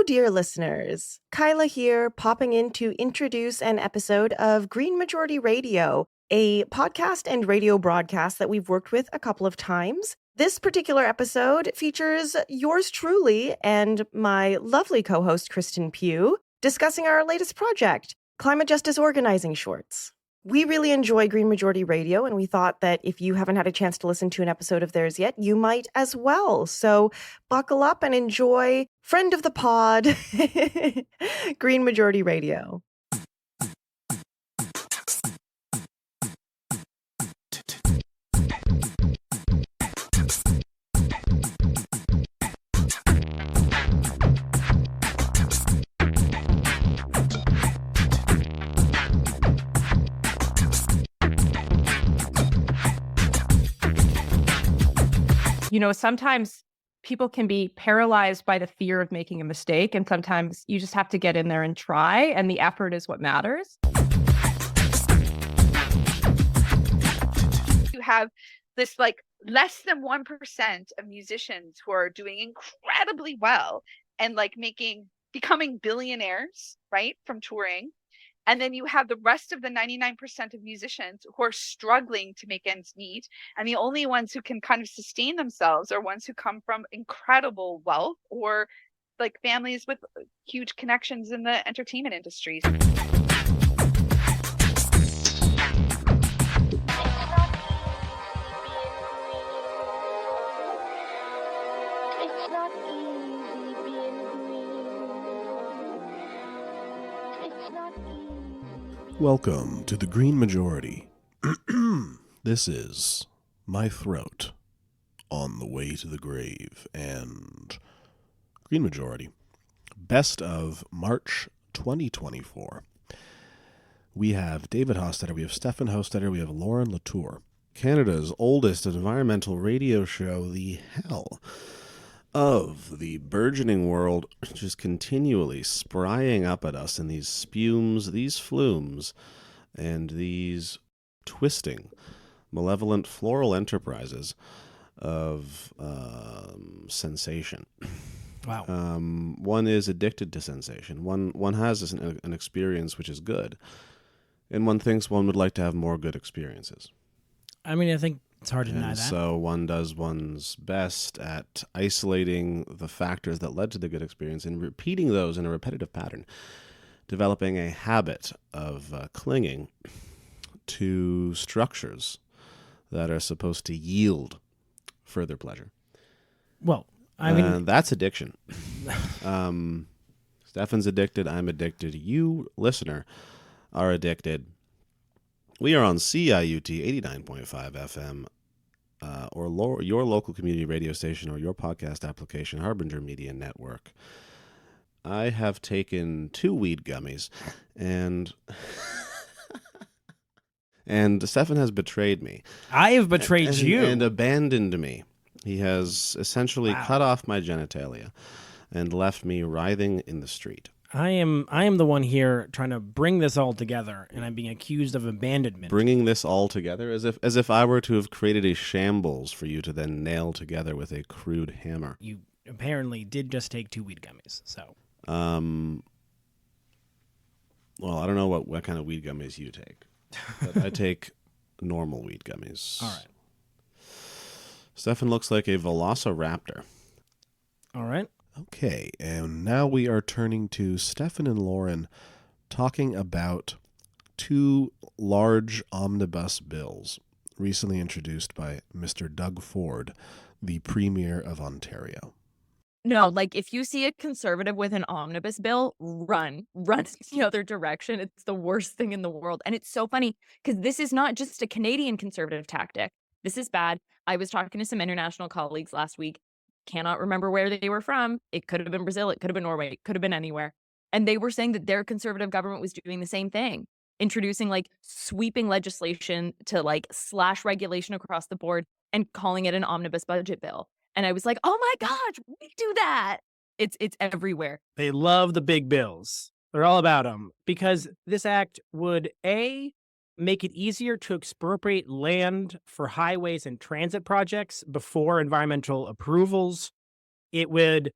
dear listeners. Kyla here, popping in to introduce an episode of Green Majority Radio, a podcast and radio broadcast that we've worked with a couple of times. This particular episode features yours truly and my lovely co-host, Kristen Pugh, discussing our latest project, Climate Justice Organizing Shorts. We really enjoy Green Majority Radio, and we thought that if you haven't had a chance to listen to an episode of theirs yet, you might as well. So buckle up and enjoy friend of the pod, Green Majority Radio. You know, sometimes people can be paralyzed by the fear of making a mistake, and sometimes you just have to get in there and try, and the effort is what matters. You have this less than 1% of musicians who are doing incredibly well and becoming billionaires, right, from touring. And then you have the rest of the 99% of musicians who are struggling to make ends meet. And the only ones who can kind of sustain themselves are ones who come from incredible wealth or families with huge connections in the entertainment industries. Welcome to the Green Majority. This is My Throat on the Way to the Grave and Green Majority. Best of March 2024. We have David Hostetter, we have Stefan Hostetter, we have Lauren Latour. Canada's oldest environmental radio show, the hell of the burgeoning world, just continually sprying up at us in these spumes, these flumes, and these twisting, malevolent floral enterprises of sensation. Wow. One is addicted to sensation. One has an experience which is good, and one thinks one would like to have more good experiences. I mean, I think it's hard to deny that. So one does one's best at isolating the factors that led to the good experience and repeating those in a repetitive pattern, developing a habit of clinging to structures that are supposed to yield further pleasure. Well, I mean, that's addiction. Stefan's addicted. I'm addicted. You, listener, are addicted. We are on CIUT 89.5 FM or your local community radio station or your podcast application, Harbinger Media Network. I have taken 2 weed gummies, and Stefan has betrayed me. I have betrayed you. And abandoned me. He has essentially cut off my genitalia and left me writhing in the street. I am the one here trying to bring this all together, and I'm being accused of abandonment. Bringing this all together, as if I were to have created a shambles for you to then nail together with a crude hammer. You apparently did just take 2 weed gummies, so. Well, I don't know what kind of weed gummies you take, but I take normal weed gummies. All right. Stefan looks like a velociraptor. All right. Okay, and now we are turning to Stefan and Lauren talking about 2 large omnibus bills recently introduced by Mr. Doug Ford, the Premier of Ontario. No, if you see a conservative with an omnibus bill, run the other direction. It's the worst thing in the world. And it's so funny because this is not just a Canadian conservative tactic. This is bad. I was talking to some international colleagues last week. Cannot remember where they were from. It could have been Brazil. It could have been Norway. It could have been anywhere. And they were saying that their conservative government was doing the same thing, introducing sweeping legislation to slash regulation across the board and calling it an omnibus budget bill. And I was like, oh my gosh, we do that. It's everywhere. They love the big bills. They're all about them because this act would make it easier to expropriate land for highways and transit projects before environmental approvals. It would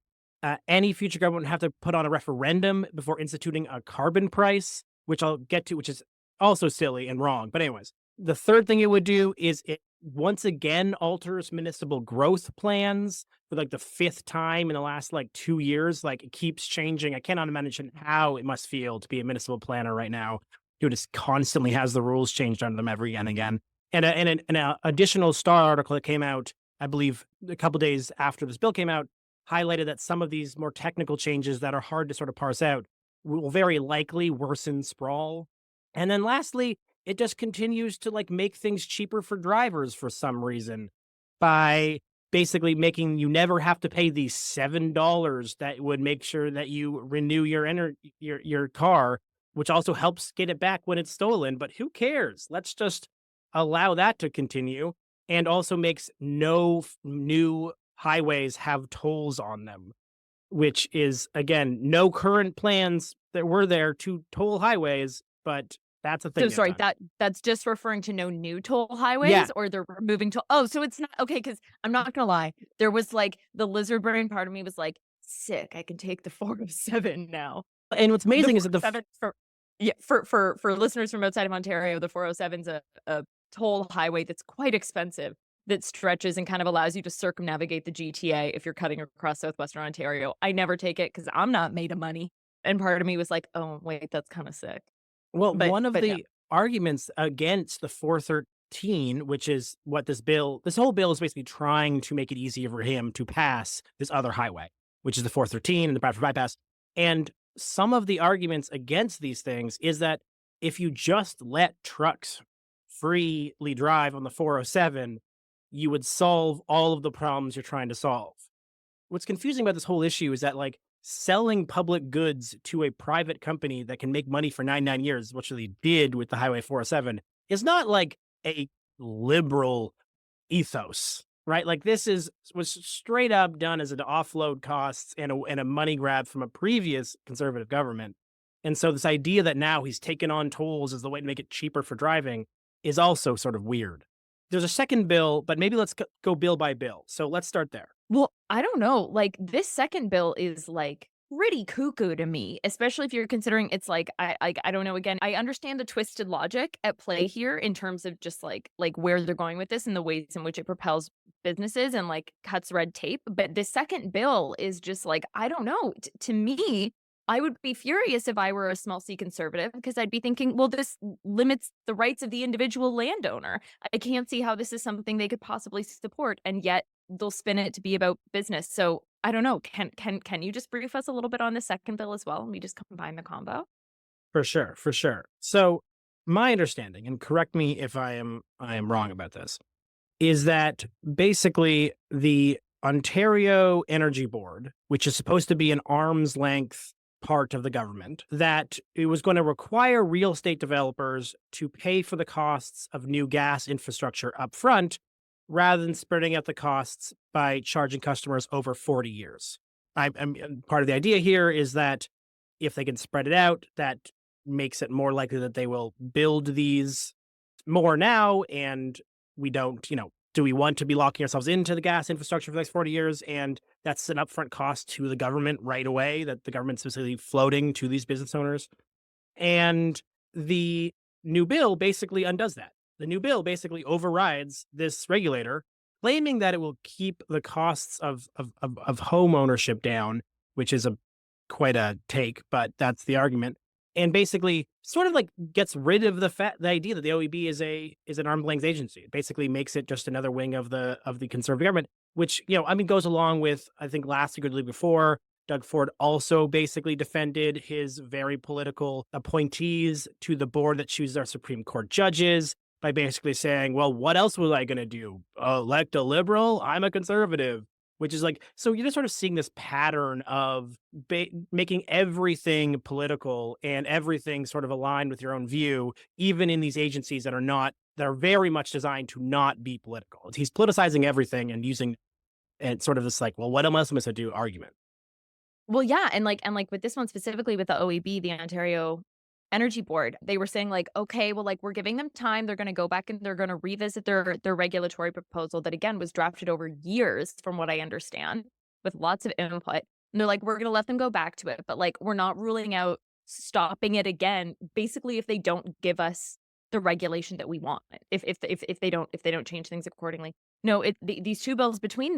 Any future government would have to put on a referendum before instituting a carbon price, which I'll get to, which is also silly and wrong. But anyways, the third thing it would do is it once again alters municipal growth plans for like the fifth time in the last like 2 years. Like it keeps changing. I cannot imagine how it must feel to be a municipal planner right now, who just constantly has the rules changed under them every and again. And an additional Star article that came out, I believe, a couple days after this bill came out, highlighted that some of these more technical changes that are hard to sort of parse out will very likely worsen sprawl. And then lastly, it just continues to like make things cheaper for drivers for some reason by basically making you never have to pay these $7 that would make sure that you renew your car, which also helps get it back when it's stolen. But who cares? Let's just allow that to continue, and also makes no new highways have tolls on them, which is, again, no current plans that were there to toll highways, but that's a thing. So they've sorry, done. that's just referring to no new toll highways, Yeah. or they're removing toll. Oh, so it's not okay, because I'm not gonna lie, there was like the lizard brain part of me was like, sick, I can take the 407 now. And what's amazing is that the 407 for listeners from outside of Ontario, the 407's a toll highway that's quite expensive, that stretches and kind of allows you to circumnavigate the GTA if you're cutting across southwestern Ontario. I never take it because I'm not made of money. And part of me was like, oh, wait, that's kind of sick. Well, But- one of but the no. arguments against the 413, which is what this whole bill is basically trying to make it easier for him to pass this other highway, which is the 413 and the Bradford bypass. And some of the arguments against these things is that if you just let trucks freely drive on the 407, you would solve all of the problems you're trying to solve. What's confusing about this whole issue is that, like, selling public goods to a private company that can make money for 99 years, which they did with the Highway 407, is not like a liberal ethos, right? Like this was straight up done as an offload costs and a money grab from a previous conservative government. And so this idea that now he's taken on tolls as the way to make it cheaper for driving is also sort of weird. There's a second bill, but maybe let's go bill by bill. So let's start there. Well, I don't know. Like this second bill is like pretty cuckoo to me, especially if you're considering it's like I don't know. Again, I understand the twisted logic at play here in terms of just like where they're going with this and the ways in which it propels businesses and like cuts red tape. But this second bill is just like, I don't know. To me, I would be furious if I were a small C conservative, because I'd be thinking, well, this limits the rights of the individual landowner. I can't see how this is something they could possibly support, and yet they'll spin it to be about business. So I don't know. Can you just brief us a little bit on the second bill as well, and we just combine the combo? For sure, for sure. So my understanding, and correct me if I am wrong about this, is that basically the Ontario Energy Board, which is supposed to be an arm's length part of the government, that it was going to require real estate developers to pay for the costs of new gas infrastructure up front, rather than spreading out the costs by charging customers over 40 years. Part of the idea here is that if they can spread it out, that makes it more likely that they will build these more now. And we don't, do we want to be locking ourselves into the gas infrastructure for the next 40 years? And that's an upfront cost to the government right away, that the government's specifically floating to these business owners. And the new bill basically undoes that. The new bill basically overrides this regulator, claiming that it will keep the costs of home ownership down, which is quite a take, but that's the argument. And basically sort of like gets rid of the idea that the OEB is an arm's length agency. It basically makes it just another wing of the conservative government, which, goes along with, I think last week or the week before, Doug Ford also basically defended his very political appointees to the board that chooses our Supreme Court judges by basically saying, well, what else was I going to do? Elect a liberal? I'm a conservative. Which is like, so you're just sort of seeing this pattern of making everything political and everything sort of aligned with your own view, even in these agencies that are very much designed to not be political. He's politicizing everything and using and sort of this like, well, what am I supposed to do argument? Well, yeah, and like with this one specifically with the OEB, the Ontario Energy Board, they were saying like, okay, well, like we're giving them time. They're going to go back and they're going to revisit their regulatory proposal that again was drafted over years, from what I understand, with lots of input. And they're like, we're going to let them go back to it, but like, we're not ruling out stopping it again, basically, if they don't give us the regulation that we want, if they don't change things accordingly. No, these two bills between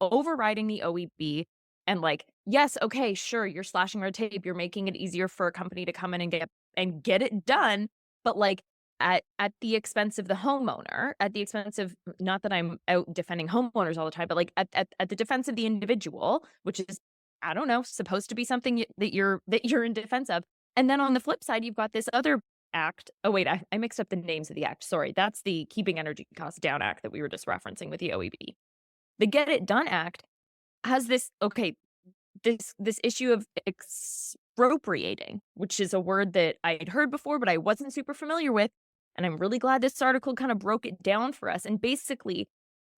overriding the OEB and like, yes, okay, sure, you're slashing red tape, you're making it easier for a company to come in and get it done, but like at the expense of the homeowner, at the expense of, not that I'm out defending homeowners all the time, but like at the defense of the individual, which is, I don't know, supposed to be something that you're in defense of. And then on the flip side, you've got this other act. Oh, wait, I mixed up the names of the act. Sorry, that's the Keeping Energy Costs Down Act that we were just referencing with the OEB. The Get It Done Act has this issue of expropriating, which is a word that I had heard before, but I wasn't super familiar with. And I'm really glad this article kind of broke it down for us. And basically,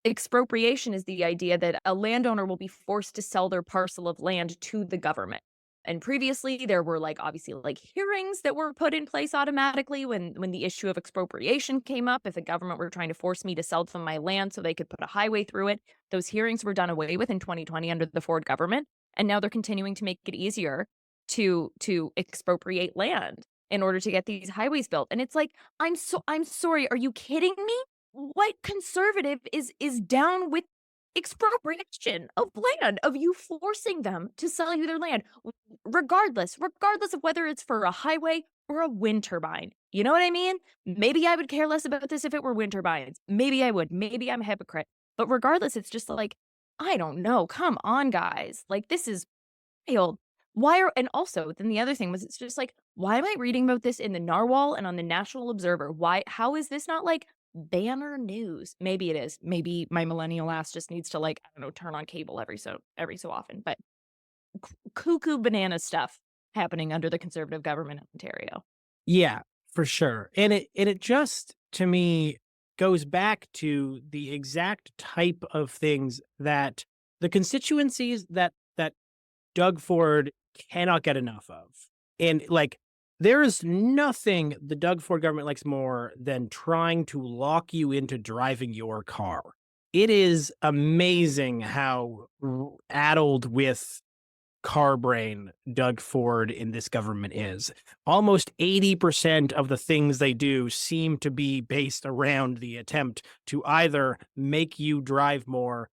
expropriation is the idea that a landowner will be forced to sell their parcel of land to the government. And previously, there were like, obviously, like hearings that were put in place automatically when the issue of expropriation came up. If the government were trying to force me to sell them my land so they could put a highway through it, those hearings were done away with in 2020 under the Ford government. And now they're continuing to make it easier to expropriate land in order to get these highways built. And it's like, I'm sorry, are you kidding me? What conservative is down with expropriation of land, of you forcing them to sell you their land, regardless of whether it's for a highway or a wind turbine? You know what I mean? Maybe I would care less about this if it were wind turbines. Maybe I would. Maybe I'm a hypocrite. But regardless, it's just like, I don't know. Come on, guys. Like, this is wild. And also, then the other thing was, it's just like, why am I reading about this in the Narwhal and on the National Observer? How is this not like banner news? Maybe it is. Maybe my millennial ass just needs to, like, I don't know, turn on cable every so often. But cuckoo banana stuff happening under the Conservative government in Ontario. Yeah, for sure. And it just, to me, goes back to the exact type of things that the constituencies that Doug Ford cannot get enough of. And like, there is nothing the Doug Ford government likes more than trying to lock you into driving your car. It is amazing how addled with car brain Doug Ford in this government is. Almost 80% of the things they do seem to be based around the attempt to either make you drive more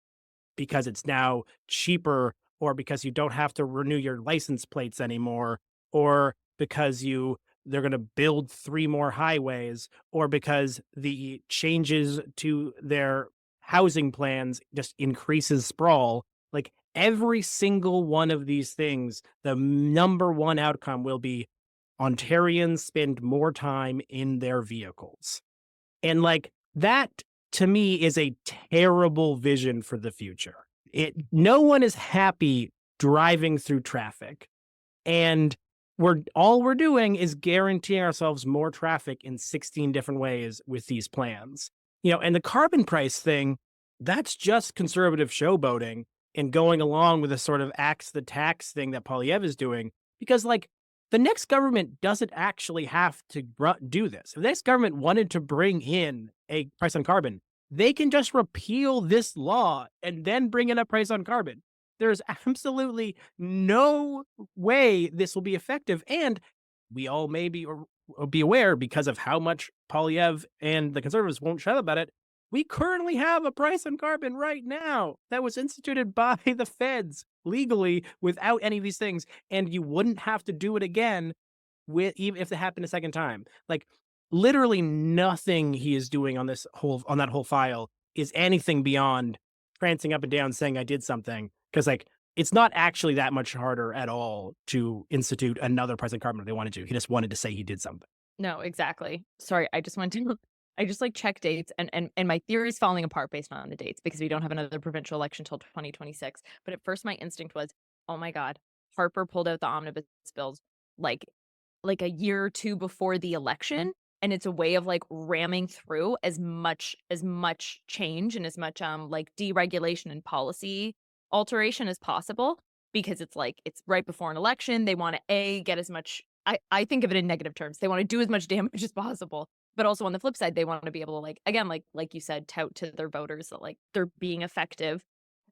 because it's now cheaper, or because you don't have to renew your license plates anymore, or because they're going to build 3 more highways, or because the changes to their housing plans just increases sprawl. Like, every single one of these things, the number one outcome will be Ontarians spend more time in their vehicles. And like, that to me is a terrible vision for the future. No one is happy driving through traffic, and all we're doing is guaranteeing ourselves more traffic in 16 different ways with these plans. And the carbon price thing, that's just conservative showboating and going along with a sort of axe the tax thing that Poilievre is doing, because like, the next government doesn't actually have to do this. If the next government wanted to bring in a price on carbon, they can just repeal this law and then bring in a price on carbon. There's absolutely no way this will be effective. And we all may be aware, because of how much Poilievre and the Conservatives won't shut up about it, we currently have a price on carbon right now that was instituted by the feds legally without any of these things. And you wouldn't have to do it again even if it happened a second time. Like, literally nothing he is doing on that whole file is anything beyond prancing up and down saying I did something, because like, it's not actually that much harder at all to institute another price on carbon if they wanted to. He just wanted to say he did something. No, exactly. Sorry, I just like check dates, and my theory is falling apart based on the dates because we don't have another provincial election till 2026. But at first my instinct was, oh my God, Harper pulled out the omnibus bills like a year or two before the election. And it's a way of like ramming through as much change and as much like deregulation and policy alteration as possible, because it's like, it's right before an election. They want to get as much, I think of it in negative terms. They want to do as much damage as possible. But also on the flip side, they want to be able to, like, again, like you said, tout to their voters that like they're being effective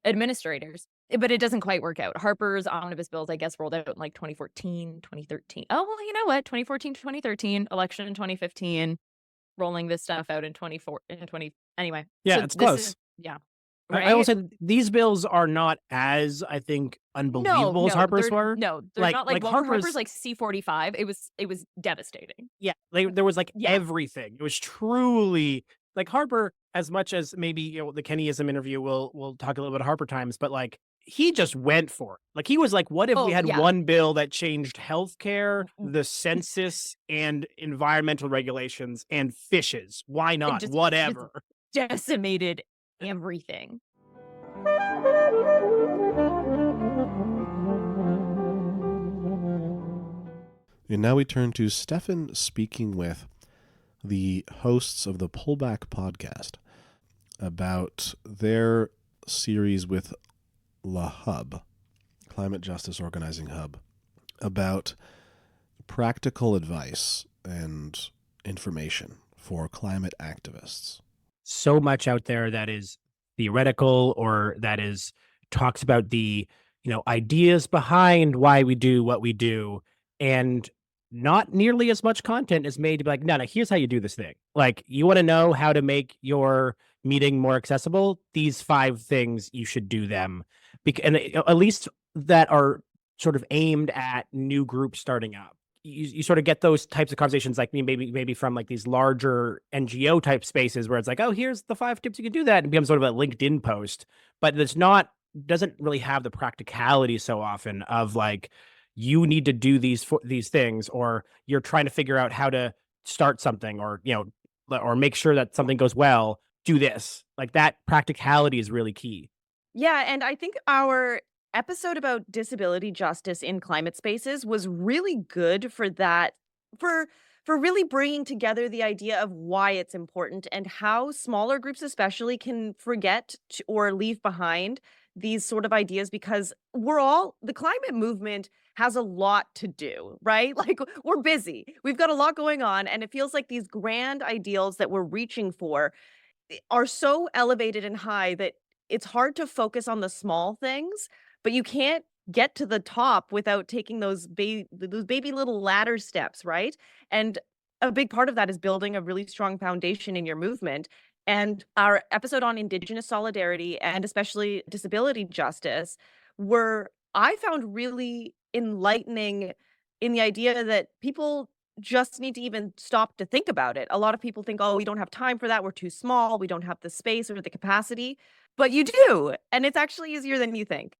administrators. But it doesn't quite work out. Harper's omnibus bills, I guess, rolled out in like 2014, 2013. Oh, well, you know what? 2014 to 2013, election in 2015, rolling this stuff out in 20. Anyway. Yeah, So it's this close. is, yeah. I will Right? say these bills are not as, I think, unbelievable as Harper's were. they're not like well, for Harper's Harper's, like C-45, it was devastating. yeah, there was like Yeah. everything. It was truly like Harper, as much as maybe the Kennyism interview we'll talk a little bit of Harper times, but like he just went for it. Like he was like, what if we Oh, had yeah. one bill that changed healthcare, the census, and environmental regulations and fishes? Why not? just Whatever. decimated everything. And now we turn to Stefan speaking with the hosts of the Pullback podcast about their series with La Hub, Climate Justice Organizing Hub, about practical advice and information for climate activists. So much out there that is theoretical or that is talks about the ideas behind why we do what we do, and not nearly as much content is made to be like, no, here's how you do this thing. Like, you want to know how to make your meeting more accessible? These 5 things, you should do them. And at least that are sort of aimed at new groups starting up. You sort of get those types of conversations, like maybe from like these larger NGO type spaces where it's like, oh, here's the 5 tips you can do that, and becomes sort of a LinkedIn post, but doesn't really have the practicality so often of like, you need to do these things, or you're trying to figure out how to start something, or or make sure that something goes well. Do this. Like, that practicality is really key. Yeah, and I think our episode about disability justice in climate spaces was really good for that, for really bringing together the idea of why it's important and how smaller groups especially can forget or leave behind these sort of ideas, because the climate movement has a lot to do, right? Like, we're busy. We've got a lot going on, and it feels like these grand ideals that we're reaching for are so elevated and high that it's hard to focus on the small things, but you can't get to the top without taking those baby little ladder steps, right? And a big part of that is building a really strong foundation in your movement. And our episode on Indigenous solidarity and especially disability justice I found really enlightening in the idea that people just need to even stop to think about it. A lot of people think, oh, we don't have time for that. We're too small. We don't have the space or the capacity. But you do. And it's actually easier than you think.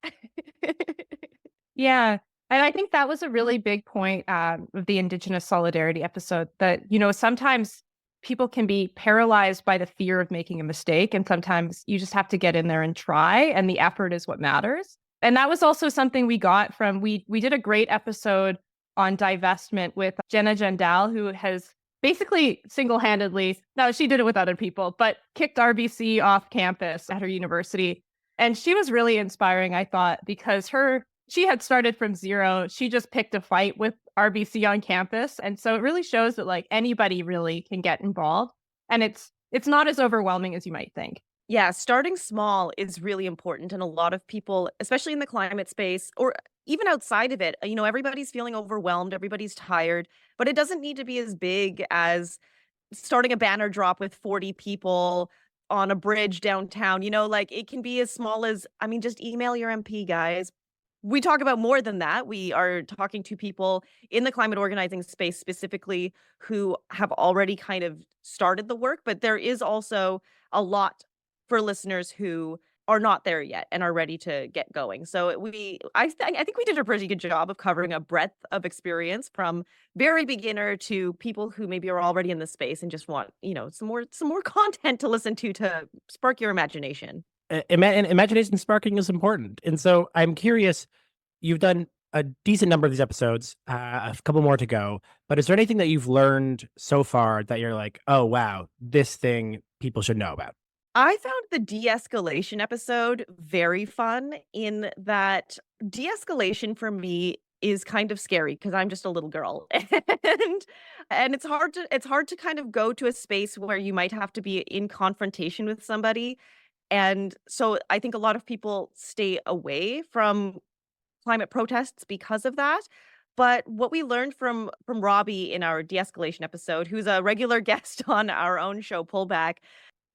Yeah. And I think that was a really big point of the Indigenous solidarity episode, that, sometimes people can be paralyzed by the fear of making a mistake. And sometimes you just have to get in there and try. And the effort is what matters. And that was also something we got from, we did a great episode on divestment with Jenna Jandal, who has basically single-handedly, no, she did it with other people, but kicked RBC off campus at her university. And she was really inspiring, I thought, because she had started from zero. She just picked a fight with RBC on campus. And so it really shows that like anybody really can get involved. And it's not as overwhelming as you might think. Yeah, starting small is really important. And a lot of people, especially in the climate space or even outside of it, everybody's feeling overwhelmed, everybody's tired, but it doesn't need to be as big as starting a banner drop with 40 people on a bridge downtown. Like, it can be as small as, just email your MP, guys. We talk about more than that. We are talking to people in the climate organizing space specifically who have already kind of started the work, but there is also a lot for listeners who are not there yet and are ready to get going. So I think we did a pretty good job of covering a breadth of experience from very beginner to people who maybe are already in the space and just want, some more content to listen to spark your imagination. Imagination sparking is important. And so I'm curious, you've done a decent number of these episodes, a couple more to go, but is there anything that you've learned so far that you're like, oh, wow, this thing people should know about? I found the de-escalation episode very fun, in that de-escalation for me is kind of scary because I'm just a little girl. And it's hard to kind of go to a space where you might have to be in confrontation with somebody And so I think a lot of people stay away from climate protests because of that. But what we learned from Robbie in our de-escalation episode, who's a regular guest on our own show, Pullback,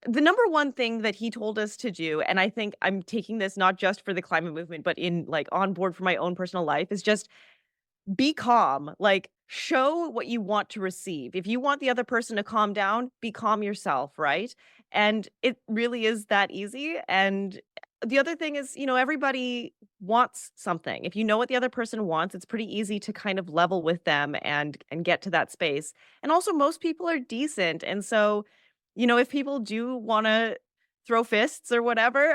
the number one thing that he told us to do, and I think I'm taking this not just for the climate movement, but in like on board for my own personal life, is just be calm. Like, show what you want to receive. If you want the other person to calm down, be calm yourself, right? And it really is that easy. And the other thing is, everybody wants something. If you know what the other person wants, it's pretty easy to kind of level with them and get to that space. And also most people are decent. And so, if people do want to throw fists or whatever,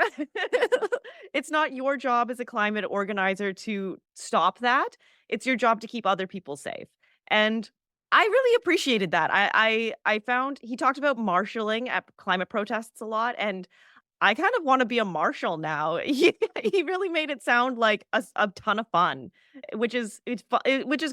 it's not your job as a climate organizer to stop that. It's your job to keep other people safe. And I really appreciated that. I found he talked about marshalling at climate protests a lot, and I kind of want to be a marshal now. He really made it sound like a ton of fun, which is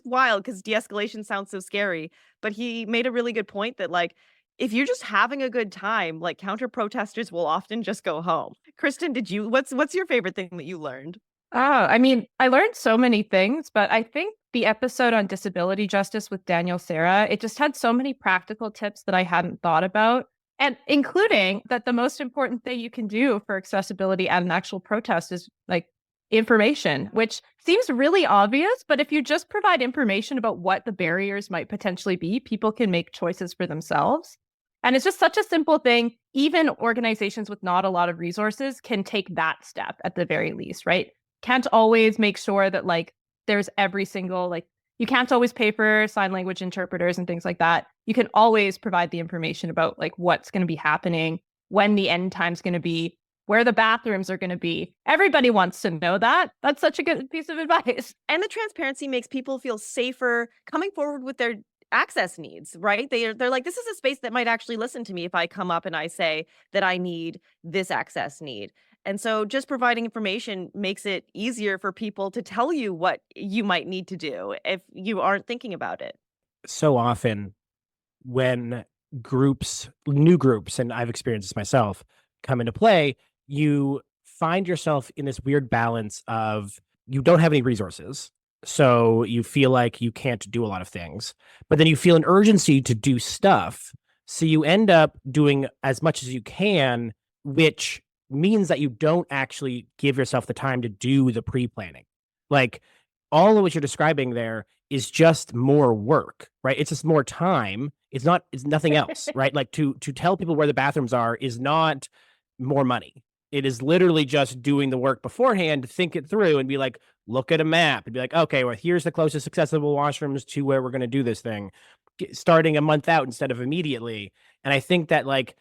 wild because de-escalation sounds so scary. But he made a really good point that like if you're just having a good time, like counter protesters will often just go home. Kristen, what's your favorite thing that you learned? Oh, I mean, I learned so many things, but I think the episode on disability justice with Daniel Sarah, it just had so many practical tips that I hadn't thought about. And including that the most important thing you can do for accessibility at an actual protest is like information, which seems really obvious. But if you just provide information about what the barriers might potentially be, people can make choices for themselves. And it's just such a simple thing. Even organizations with not a lot of resources can take that step at the very least, right? Can't always make sure that like there's every single like you can't always pay for sign language interpreters and things like that. You can always provide the information about like what's going to be happening, when the end time's going to be, where the bathrooms are going to be. Everybody wants to know that. That's such a good piece of advice. And the transparency makes people feel safer coming forward with their access needs, right? They're like, this is a space that might actually listen to me if I come up and I say that I need this access need. And so just providing information makes it easier for people to tell you what you might need to do if you aren't thinking about it. So often when new groups, and I've experienced this myself, come into play, you find yourself in this weird balance of you don't have any resources. So you feel like you can't do a lot of things, but then you feel an urgency to do stuff. So you end up doing as much as you can, which means that you don't actually give yourself the time to do the pre-planning. Like all of what you're describing there is just more work, right? It's just more time. It's nothing else, right? Like to tell people where the bathrooms are is not more money. It is literally just doing the work beforehand to think it through and be like, look at a map and be like, okay, well, here's the closest accessible washrooms to where we're going to do this thing, starting a month out instead of immediately. And I think that like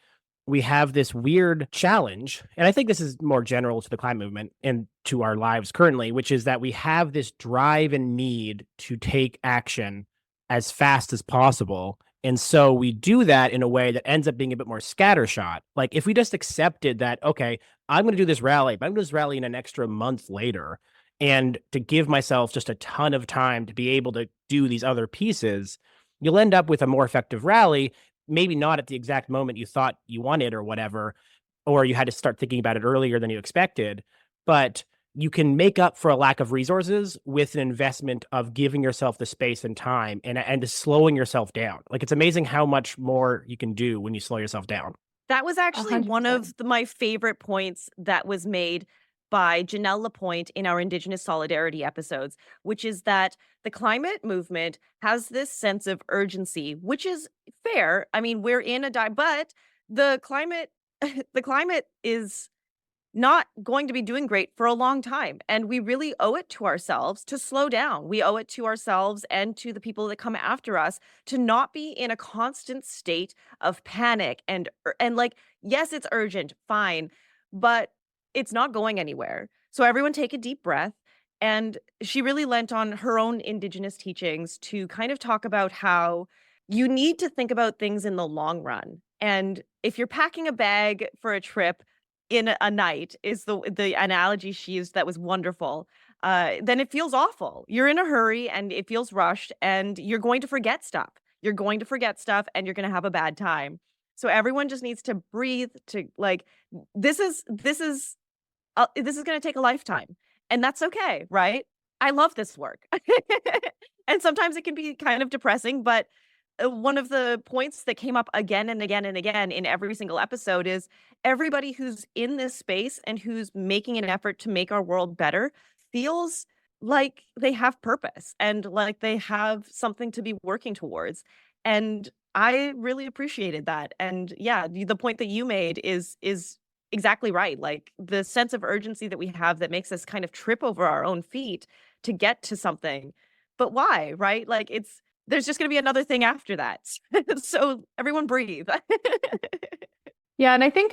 we have this weird challenge, and I think this is more general to the climate movement and to our lives currently, which is that we have this drive and need to take action as fast as possible. And so we do that in a way that ends up being a bit more scattershot. Like if we just accepted that, okay, I'm going to do this rally, but I'm going to do this rally in an extra month later, and to give myself just a ton of time to be able to do these other pieces, you'll end up with a more effective rally, maybe not at the exact moment you thought you wanted or whatever, or you had to start thinking about it earlier than you expected, but you can make up for a lack of resources with an investment of giving yourself the space and time and slowing yourself down. Like it's amazing how much more you can do when you slow yourself down. That was actually 100%. one of my favorite points that was made by Janelle Lapointe in our Indigenous Solidarity episodes, which is that the climate movement has this sense of urgency, which is fair. I mean, we're in but the climate, the climate is not going to be doing great for a long time. And we really owe it to ourselves to slow down. We owe it to ourselves and to the people that come after us to not be in a constant state of panic and like, yes, it's urgent, fine, but it's not going anywhere. So everyone take a deep breath. And she really lent on her own Indigenous teachings to kind of talk about how you need to think about things in the long run. And if you're packing a bag for a trip, in a night is the analogy she used that was wonderful. Then it feels awful. You're in a hurry and it feels rushed and you're going to forget stuff. You're going to forget stuff and you're going to have a bad time. So everyone just needs to breathe to like, this is going to take a lifetime, and that's okay, right? I love this work. And sometimes it can be kind of depressing, but one of the points that came up again and again and again in every single episode is everybody who's in this space and who's making an effort to make our world better feels like they have purpose and like they have something to be working towards. And I really appreciated that. And yeah, the point that you made is exactly right. Like the sense of urgency that we have that makes us kind of trip over our own feet to get to something. But why, right? Like there's just going to be another thing after that. So everyone breathe. Yeah, and I think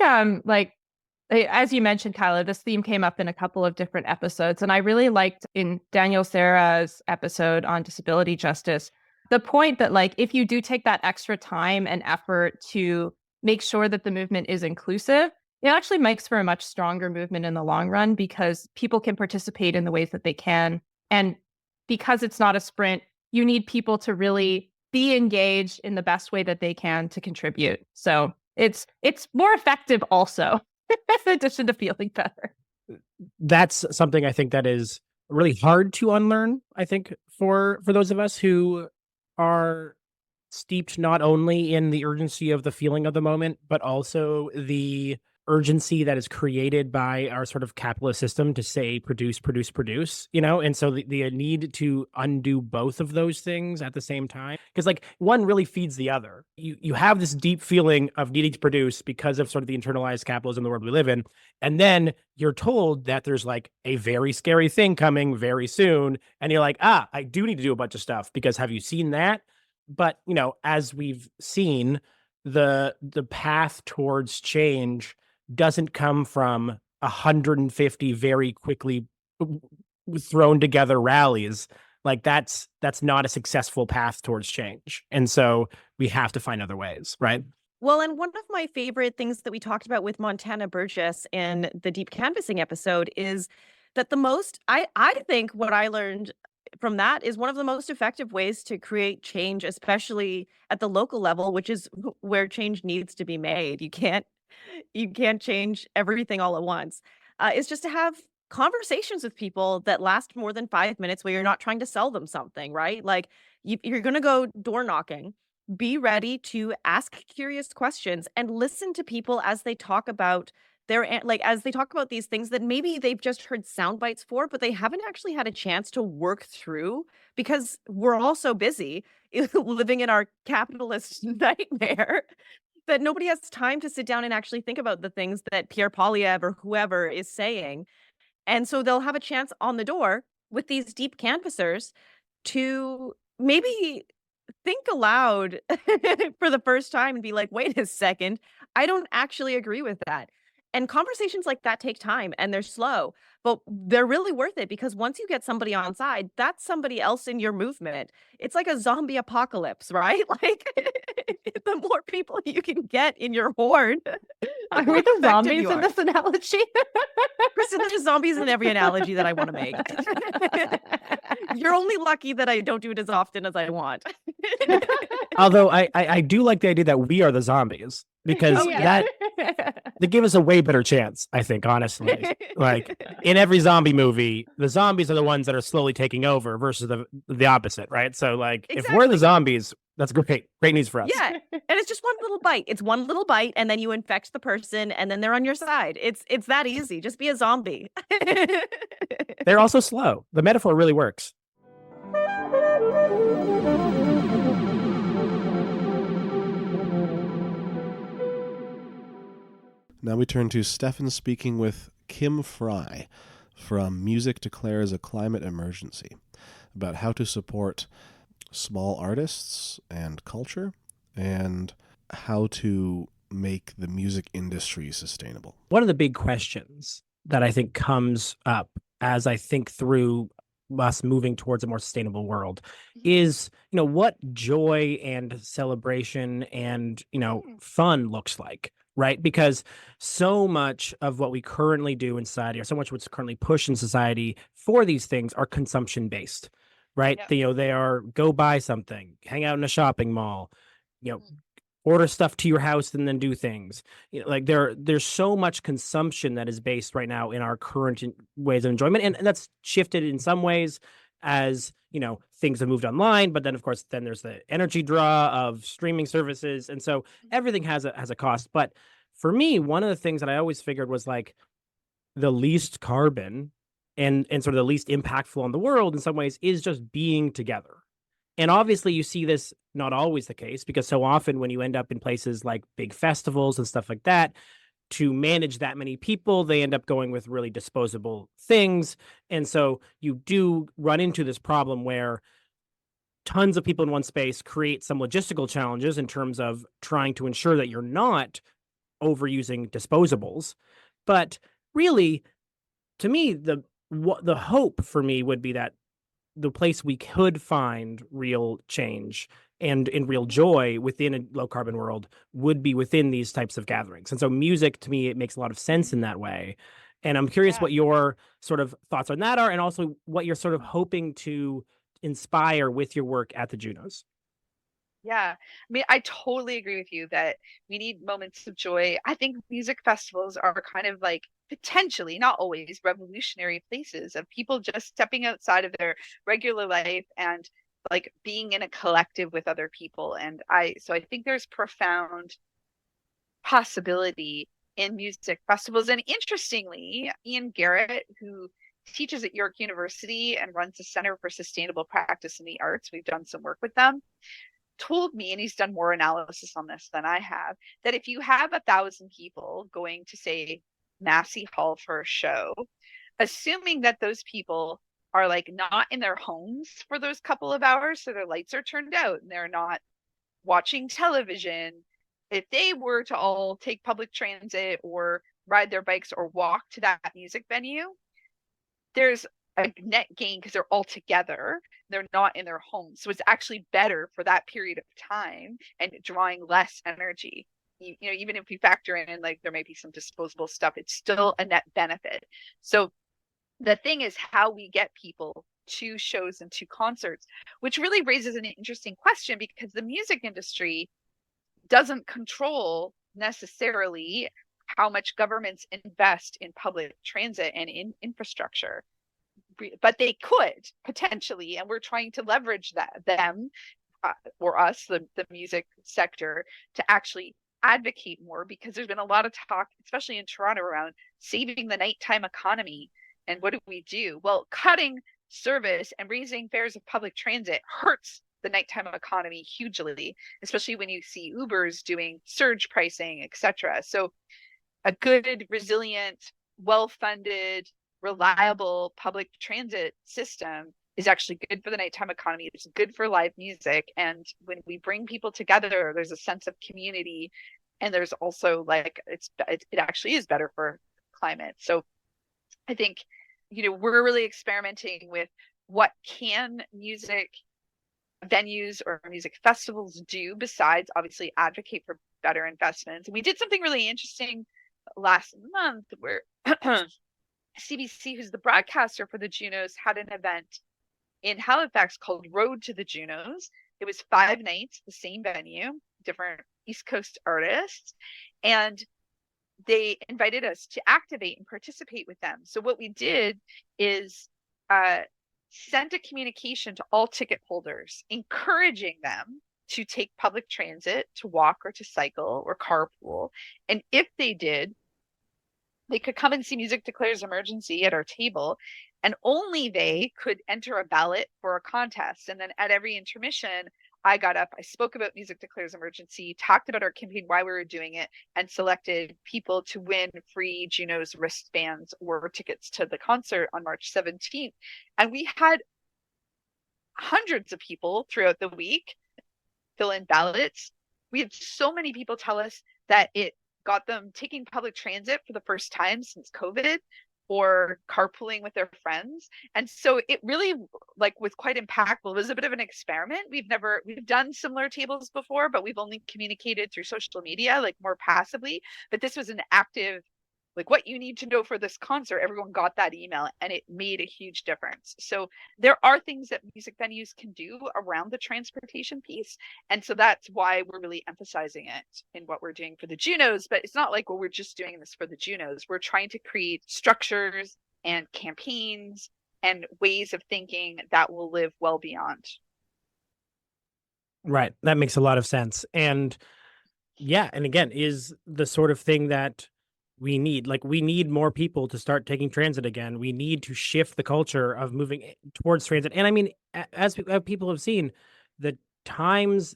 as you mentioned, Kyla, this theme came up in a couple of different episodes, and I really liked in Daniel Serra's episode on disability justice the point that like if you do take that extra time and effort to make sure that the movement is inclusive, it actually makes for a much stronger movement in the long run because people can participate in the ways that they can. And because it's not a sprint, you need people to really be engaged in the best way that they can to contribute. So it's more effective also, in addition to feeling better. That's something I think that is really hard to unlearn, I think, for those of us who are steeped not only in the urgency of the feeling of the moment, but also the urgency that is created by our sort of capitalist system to say produce, produce, produce, and so the need to undo both of those things at the same time, because like one really feeds the other. You have this deep feeling of needing to produce because of sort of the internalized capitalism, the world we live in, and then you're told that there's like a very scary thing coming very soon, and you're like, I do need to do a bunch of stuff because have you seen that? But as we've seen, the path towards change doesn't come from 150 very quickly thrown together rallies. Like that's not a successful path towards change. And so we have to find other ways, right? Well, and one of my favorite things that we talked about with Montana Burgess in the deep canvassing episode is that I think what I learned from that is one of the most effective ways to create change, especially at the local level, which is where change needs to be made. You can't change everything all at once. Is just to have conversations with people that last more than 5 minutes where you're not trying to sell them something, right? Like you're going to go door knocking. Be ready to ask curious questions and listen to people as they talk about as they talk about these things that maybe they've just heard sound bites for, but they haven't actually had a chance to work through because we're all so busy living in our capitalist nightmare that nobody has time to sit down and actually think about the things that Pierre Poilievre or whoever is saying. And so they'll have a chance on the door with these deep canvassers to maybe think aloud for the first time and be like, wait a second, I don't actually agree with that. And conversations like that take time and they're slow, but they're really worth it because once you get somebody on side, that's somebody else in your movement. It's like a zombie apocalypse, right? Like the more people you can get in your horde, Are we the zombies in are. this analogy? Kristen, there's zombies in every analogy that I want to make. You're only lucky that I don't do it as often as I want. Although I do like the idea that we are the zombies because that give us a way better chance, I think, honestly. Like in every zombie movie, the zombies are the ones that are slowly taking over versus the opposite, right? So like if we're the zombies, that's great. Great news for us. Yeah. And it's just one little bite. It's one little bite and then you infect the person and then they're on your side. It's that easy. Just be a zombie. They're also slow. The metaphor really works. Now we turn to Stefan speaking with Kim Fry from Music Declares a Climate Emergency about how to support small artists and culture and how to make the music industry sustainable. One of the big questions that I think comes up as I think through us moving towards a more sustainable world is, what joy and celebration and, fun looks like. Right? Because so much of what we currently do in society, or so much what's currently pushed in society for these things are consumption based, right? Yep. They are go buy something, hang out in a shopping mall, order stuff to your house and then do things. Like there's so much consumption that is based right now in our current ways of enjoyment, and that's shifted in some ways as things have moved online. But then, of course, then there's the energy draw of streaming services, and so everything has a cost. But for me, one of the things that I always figured was like the least carbon and sort of the least impactful on the world in some ways is just being together. And obviously you see this not always the case, because so often when you end up in places like big festivals and stuff like that, to manage that many people, they end up going with really disposable things. And so you do run into this problem where tons of people in one space create some logistical challenges in terms of trying to ensure that you're not overusing disposables. But really, to me, the hope for me would be that the place we could find real change and in real joy within a low carbon world would be within these types of gatherings. And so music, to me, it makes a lot of sense in that way. And I'm curious Yeah. what your sort of thoughts on that are, and also what you're sort of hoping to inspire with your work at the Junos. Yeah. I mean, I totally agree with you that we need moments of joy. I think music festivals are kind of like potentially, not always, revolutionary places of people just stepping outside of their regular life and like being in a collective with other people. And so I think there's profound possibility in music festivals. And interestingly, Ian Garrett, who teaches at York University and runs the Center for Sustainable Practice in the Arts, we've done some work with them, told me, and he's done more analysis on this than I have, that if you have 1,000 people going to, say, Massey Hall for a show, assuming that those people are like not in their homes for those couple of hours, so their lights are turned out and they're not watching television, if they were to all take public transit or ride their bikes or walk to that music venue, there's a net gain because they're all together. They're not in their homes. So it's actually better for that period of time and drawing less energy. Even if we factor in like there might be some disposable stuff, it's still a net benefit. So the thing is how we get people to shows and to concerts, which really raises an interesting question, because the music industry doesn't control necessarily how much governments invest in public transit and in infrastructure, but they could potentially, and we're trying to leverage them or us, the music sector, to actually advocate more, because there's been a lot of talk, especially in Toronto, around saving the nighttime economy. And what do? Well, cutting service and raising fares of public transit hurts the nighttime economy hugely, especially when you see Ubers doing surge pricing, etc. So a good, resilient, well-funded, reliable public transit system is actually good for the nighttime economy. It's good for live music. And when we bring people together, there's a sense of community. And there's also like, it actually is better for climate. So I think, we're really experimenting with what can music venues or music festivals do besides obviously advocate for better investments. And we did something really interesting last month where CBC, who's the broadcaster for the Junos, had an event in Halifax called Road to the Junos. It was 5 nights, the same venue, different East Coast artists, and they invited us to activate and participate with them. So what we did is sent a communication to all ticket holders, encouraging them to take public transit, to walk or to cycle or carpool. And if they did, they could come and see Music Declares Emergency at our table, and only they could enter a ballot for a contest. And then at every intermission, I got up, I spoke about Music Declares Emergency, talked about our campaign, why we were doing it, and selected people to win free Junos wristbands or tickets to the concert on March 17th. And we had hundreds of people throughout the week fill in ballots. We had so many people tell us that it got them taking public transit for the first time since COVID, or carpooling with their friends. And so it really was quite impactful. It was a bit of an experiment. We've done similar tables before, but we've only communicated through social media, like more passively. But this was an active like what you need to know for this concert, everyone got that email, and it made a huge difference. So there are things that music venues can do around the transportation piece. And so that's why we're really emphasizing it in what we're doing for the Junos. But it's not like, well, we're just doing this for the Junos. We're trying to create structures and campaigns and ways of thinking that will live well beyond. Right. That makes a lot of sense. And yeah, and again, is the sort of thing that we need. Like, we need more people to start taking transit again. We need to shift the culture of moving towards transit. And I mean, as people have seen, the times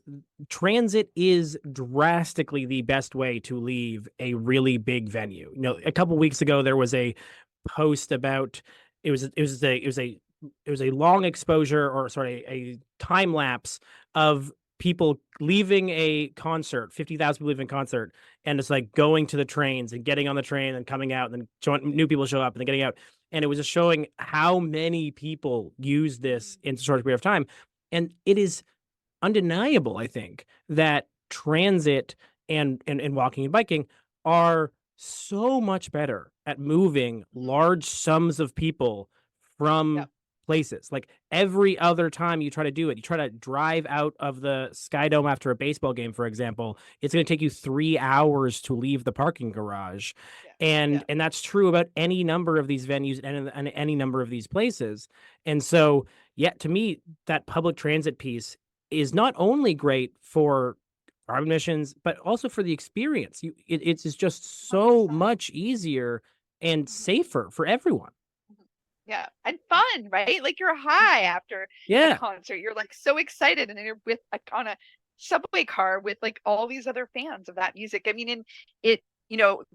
transit is drastically the best way to leave a really big venue. You know, a couple weeks ago there was a post about it was a long exposure, or sorry, a time lapse of people leaving a concert, 50,000 people leaving a concert, and it's like going to the trains and getting on the train and coming out, and then new people show up and then getting out. And it was just showing how many people use this in a short period of time. And it is undeniable, I think, that transit and walking and biking are so much better at moving large sums of people from Yep. places. Like, every other time you try to do it, you try to drive out of the Sky Dome after a baseball game, for example, it's going to take you 3 hours to leave the parking garage. And that's true about any number of these venues and any number of these places. And so, yeah, to me, that public transit piece is not only great for carbon emissions, but also for the experience. It's just so 100%. much easier and safer for everyone. Yeah. And fun, right? Like, you're high after a Yeah. concert. You're like so excited, and then you're with on a subway car with like all these other fans of that music. I mean, and it,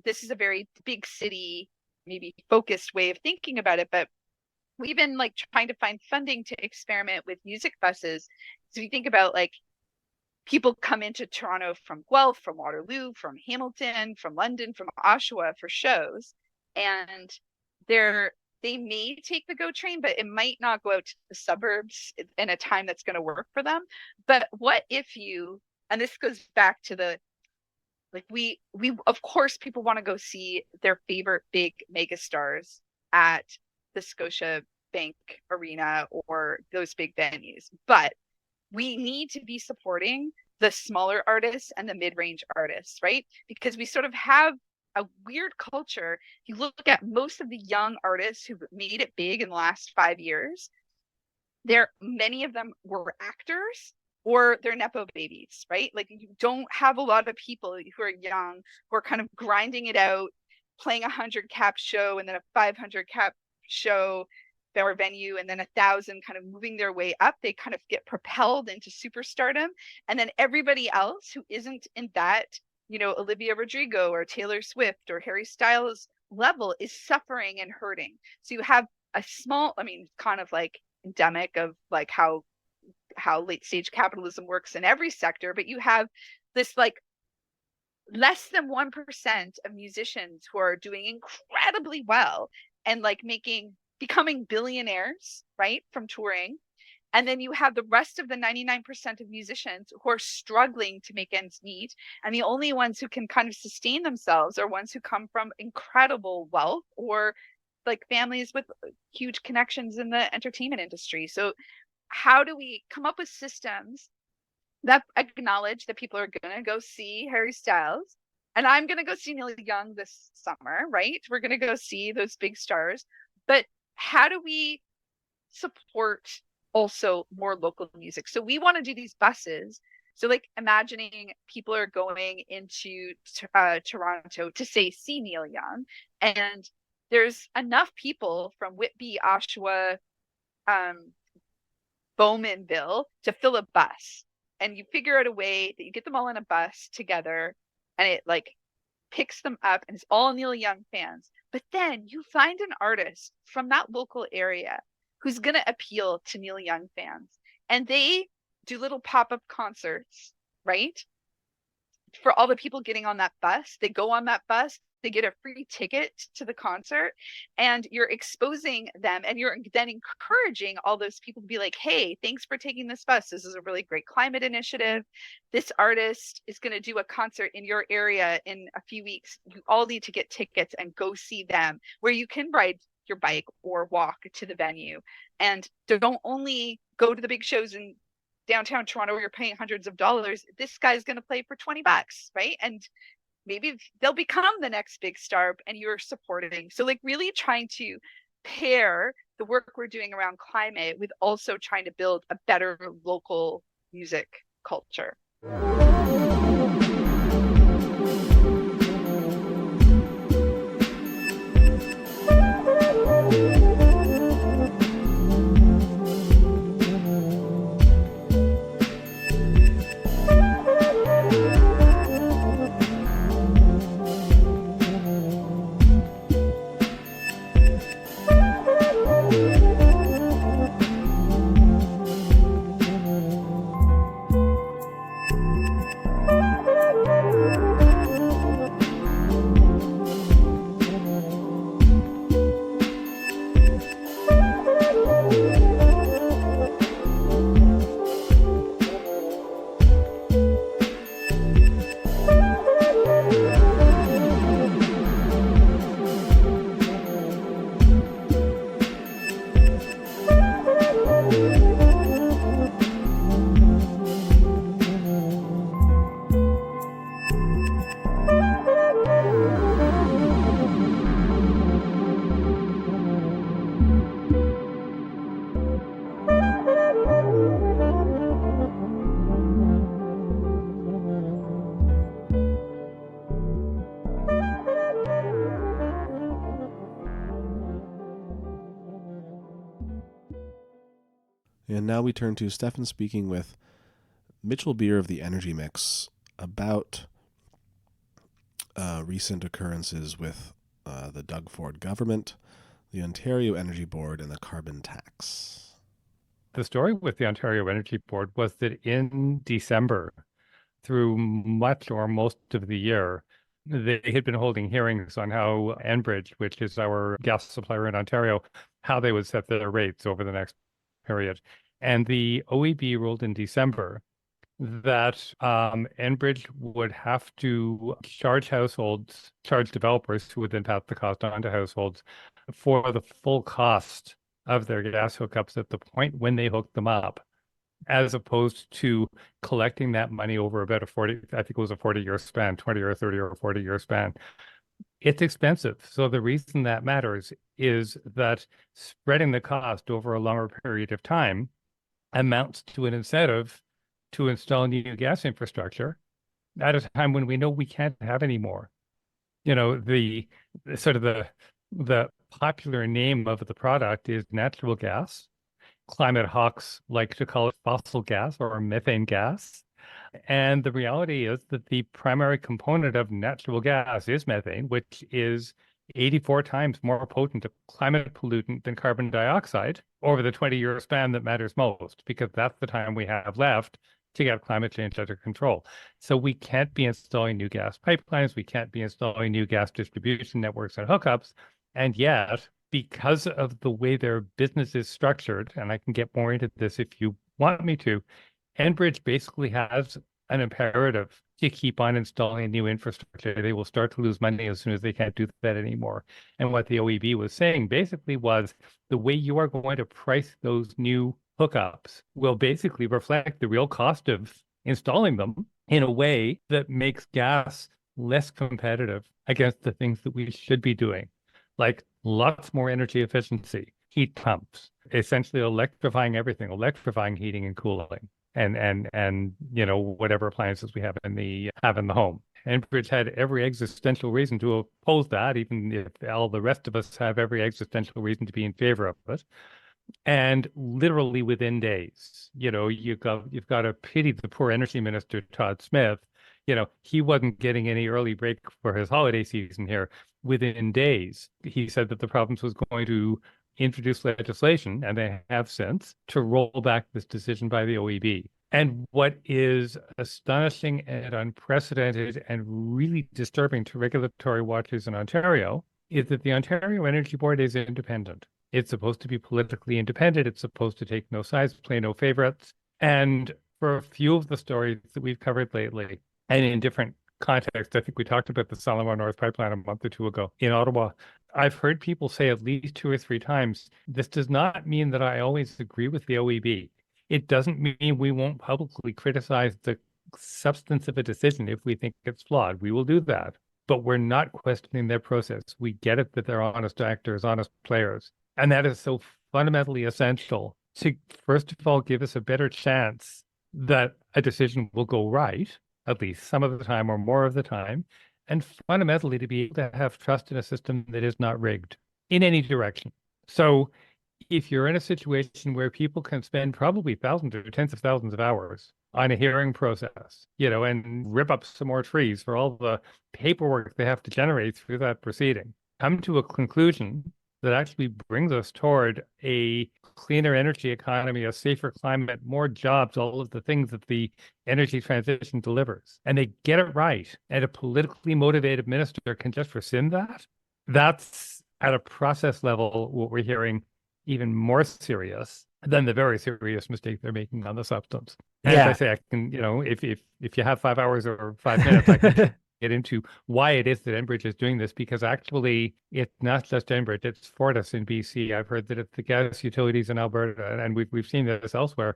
this is a very big city, maybe focused way of thinking about it, but we've been like trying to find funding to experiment with music buses. So you think about, like, people come into Toronto from Guelph, from Waterloo, from Hamilton, from London, from Oshawa for shows, and they may take the GO train, but it might not go out to the suburbs in a time that's going to work for them. But what if you, and this goes back to the, like, we of course people want to go see their favorite big megastars at the Scotia Bank Arena or those big venues, but we need to be supporting the smaller artists and the mid-range artists, right? Because we sort of have a weird culture. If you look at most of the young artists who've made it big in the last 5 years, many of them were actors or they're Nepo babies, right? Like, you don't have a lot of people who are young, who are kind of grinding it out, playing 100 cap show and then a 500 cap show or venue, and then 1,000, kind of moving their way up. They kind of get propelled into superstardom, and then everybody else who isn't in that, Olivia Rodrigo or Taylor Swift or Harry Styles level is suffering and hurting. So you have a small, I mean, kind of like endemic of like how late stage capitalism works in every sector, but you have this like less than 1% of musicians who are doing incredibly well and like becoming billionaires, right, from touring. And then you have the rest of the 99% of musicians who are struggling to make ends meet. And the only ones who can kind of sustain themselves are ones who come from incredible wealth or like families with huge connections in the entertainment industry. So how do we come up with systems that acknowledge that people are going to go see Harry Styles, and I'm going to go see Neil Young this summer, right? We're going to go see those big stars. But how do we support also more local music? So we want to do these buses. So like imagining people are going into Toronto to see Neil Young, and there's enough people from Whitby, Oshawa, Bowmanville to fill a bus. And you figure out a way that you get them all in a bus together, and it like picks them up, and it's all Neil Young fans. But then you find an artist from that local area who's going to appeal to Neil Young fans, and they do little pop-up concerts, right? For all the people getting on that bus, they go on that bus, they get a free ticket to the concert, and you're exposing them, and you're then encouraging all those people to be like, hey, thanks for taking this bus. This is a really great climate initiative. This artist is going to do a concert in your area in a few weeks. You all need to get tickets and go see them, where you can ride your bike or walk to the venue. And don't only go to the big shows in downtown Toronto where you're paying hundreds of dollars. This guy's going to play for $20, right? And maybe they'll become the next big star, and you're supporting. So like really trying to pair the work we're doing around climate with also trying to build a better local music culture. And now we turn to Stefan speaking with Mitchell Beer of the Energy Mix about recent occurrences with the Doug Ford government, the Ontario Energy Board, and the carbon tax. The story with the Ontario Energy Board was that in December, through much or most of the year, they had been holding hearings on how Enbridge, which is our gas supplier in Ontario, how they would set their rates over the next period. And the OEB ruled in December that Enbridge would have to charge developers who would then pass the cost on to households for the full cost of their gas hookups at the point when they hook them up, as opposed to collecting that money over about a 40-year span, 20 or 30 or 40-year span. It's expensive. So the reason that matters is that spreading the cost over a longer period of time amounts to an incentive to install new gas infrastructure at a time when we know we can't have any more. You know, the popular name of the product is natural gas. Climate hawks like to call it fossil gas or methane gas. And the reality is that the primary component of natural gas is methane, which is 84 times more potent a climate pollutant than carbon dioxide over the 20-year span that matters most, because that's the time we have left to get climate change under control. So we can't be installing new gas pipelines. We can't be installing new gas distribution networks and hookups. And yet, because of the way their business is structured, and I can get more into this if you want me to, Enbridge basically has an imperative to keep on installing new infrastructure. They will start to lose money as soon as they can't do that anymore. And what the OEB was saying basically was the way you are going to price those new hookups will basically reflect the real cost of installing them in a way that makes gas less competitive against the things that we should be doing, like lots more energy efficiency, heat pumps, essentially electrifying everything, electrifying heating and cooling, and you know, whatever appliances we have in the home. Enbridge had every existential reason to oppose that, even if all the rest of us have every existential reason to be in favor of it. And literally within days, you know, you've got to pity the poor energy minister, Todd Smith. You know, he wasn't getting any early break for his holiday season here. Within days, he said that the province was going to introduce legislation, and they have since, to roll back this decision by the OEB. And what is astonishing and unprecedented and really disturbing to regulatory watchers in Ontario is that the Ontario Energy Board is independent. It's supposed to be politically independent. It's supposed to take no sides, play no favorites. And for a few of the stories that we've covered lately, and in different contexts, I think we talked about the Salomon North Pipeline a month or two ago in Ottawa. I've heard people say at least 2 or 3 times, this does not mean that I always agree with the OEB. It doesn't mean we won't publicly criticize the substance of a decision if we think it's flawed. We will do that. But we're not questioning their process. We get it that they're honest actors, honest players. And that is so fundamentally essential to, first of all, give us a better chance that a decision will go right, at least some of the time or more of the time, and fundamentally to be able to have trust in a system that is not rigged in any direction. So if you're in a situation where people can spend probably thousands or tens of thousands of hours on a hearing process, and rip up some more trees for all the paperwork they have to generate through that proceeding, come to a conclusion that actually brings us toward a cleaner energy economy, a safer climate, more jobs, all of the things that the energy transition delivers, and they get it right, and a politically motivated minister can just rescind that, that's at a process level what we're hearing even more serious than the very serious mistake they're making on the substance. And as I say, I can, if you have 5 hours or 5 minutes, I can get into why it is that Enbridge is doing this, because actually it's not just Enbridge, it's Fortis in BC. I've heard that it's the gas utilities in Alberta, and we've seen this elsewhere.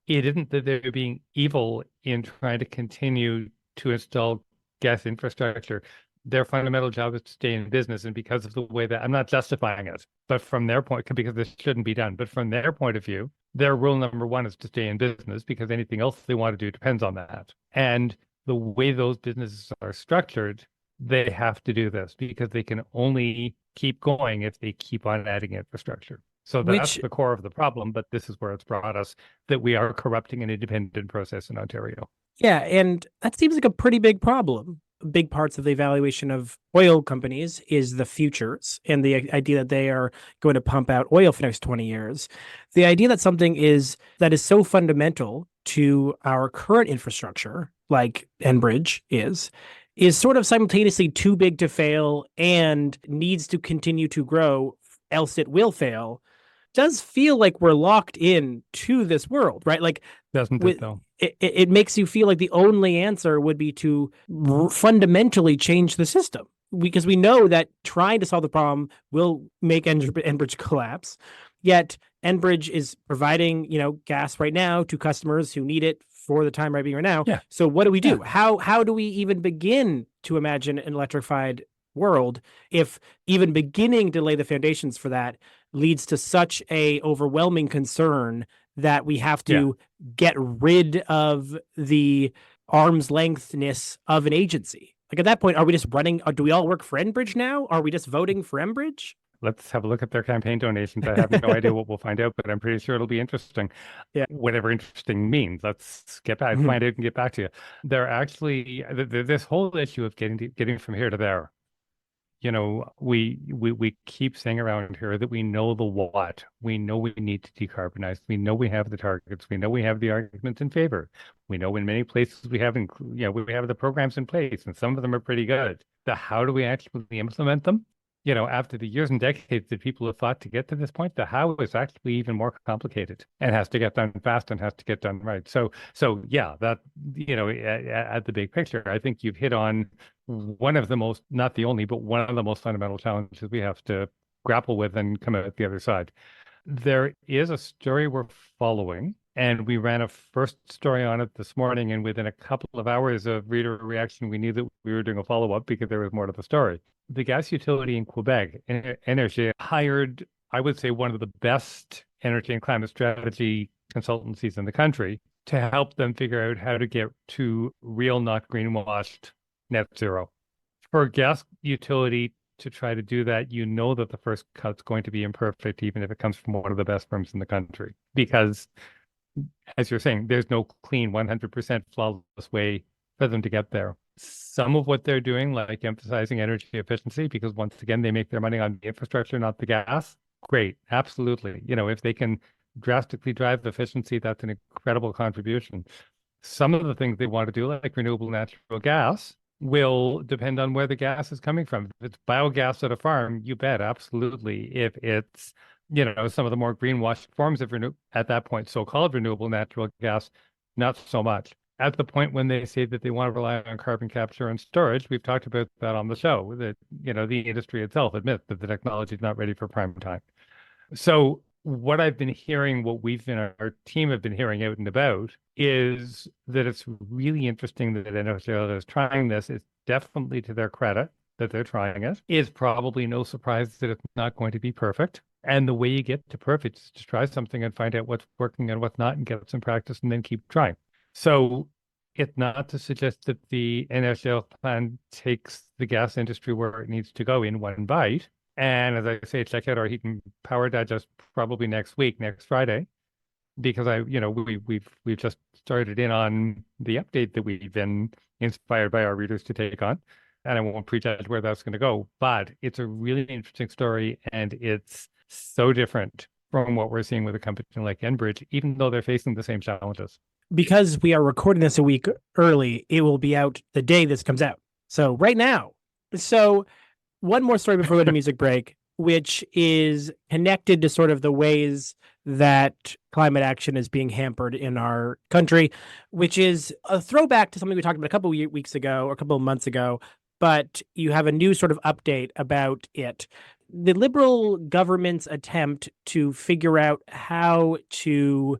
It isn't that they're being evil in trying to continue to install gas infrastructure. Their fundamental job is to stay in business. And because of the way that, I'm not justifying it, but from their point, because this shouldn't be done, but from their point of view, their rule number one is to stay in business, because anything else they want to do depends on that. And the way those businesses are structured, they have to do this because they can only keep going if they keep on adding infrastructure. So that's the core of the problem, but this is where it's brought us, that we are corrupting an independent process in Ontario. Yeah, and that seems like a pretty big problem. Big parts of the evaluation of oil companies is the futures and the idea that they are going to pump out oil for the next 20 years. The idea that something that is so fundamental to our current infrastructure, like Enbridge is sort of simultaneously too big to fail and needs to continue to grow, else it will fail, does feel like we're locked in to this world, right? Like, doesn't it though? It makes you feel like the only answer would be to fundamentally change the system, because we know that trying to solve the problem will make Enbridge collapse. Yet Enbridge is providing, gas right now to customers who need it for the time right being right now. Yeah. So what do we do? Yeah. How do we even begin to imagine an electrified world if even beginning to lay the foundations for that leads to such a overwhelming concern that we have to get rid of the arm's lengthness of an agency? Like, at that point, are we just running? Do we all work for Enbridge now? Are we just voting for Enbridge? Let's have a look at their campaign donations. I have no idea what we'll find out, but I'm pretty sure it'll be interesting. Yeah. Whatever interesting means. Let's get back, find out and get back to you. They're actually, this whole issue of getting from here to there. We keep saying around here that we know the what. We know we need to decarbonize. We know we have the targets. We know we have the arguments in favor. We know in many places we have the programs in place, and some of them are pretty good. The how do we actually implement them? After the years and decades that people have fought to get to this point, the how is actually even more complicated and has to get done fast and has to get done right. So yeah, that, at the big picture, I think you've hit on one of the most, not the only, but one of the most fundamental challenges we have to grapple with and come out the other side. There is a story we're following, and we ran a first story on it this morning, and within a couple of hours of reader reaction, we knew that we were doing a follow-up because there was more to the story. The gas utility in Quebec, Energy, hired, I would say, one of the best energy and climate strategy consultancies in the country to help them figure out how to get to real, not greenwashed, net zero. For a gas utility to try to do that, that the first cut's going to be imperfect, even if it comes from one of the best firms in the country. Because, as you're saying, there's no clean 100% flawless way for them to get there. Some of what they're doing, like emphasizing energy efficiency, because once again, they make their money on the infrastructure, not the gas. Great, absolutely. If they can drastically drive efficiency, that's an incredible contribution. Some of the things they want to do, like renewable natural gas, will depend on where the gas is coming from. If it's biogas at a farm, you bet, absolutely. If it's, some of the more greenwashed forms of at that point, so-called renewable natural gas, not so much. At the point when they say that they want to rely on carbon capture and storage, we've talked about that on the show, that, the industry itself admits that the technology is not ready for prime time. So what I've been hearing, what our team have been hearing out and about, is that it's really interesting that NSL is trying this. It's definitely to their credit that they're trying it. It's probably no surprise that it's not going to be perfect. And the way you get to perfect is to try something and find out what's working and what's not and get some practice and then keep trying. So it's not to suggest that the NSL plan takes the gas industry where it needs to go in one bite. And as I say, check out our Heat and Power Digest probably next week, next Friday, because we've just started in on the update that we've been inspired by our readers to take on. And I won't prejudge where that's going to go, but it's a really interesting story, and it's so different from what we're seeing with a company like Enbridge, even though they're facing the same challenges. Because we are recording this a week early, it will be out the day this comes out. So right now. So one more story before we go to music break, which is connected to sort of the ways that climate action is being hampered in our country, which is a throwback to something we talked about a couple of weeks ago or a couple of months ago, but you have a new sort of update about it. The Liberal government's attempt to figure out how to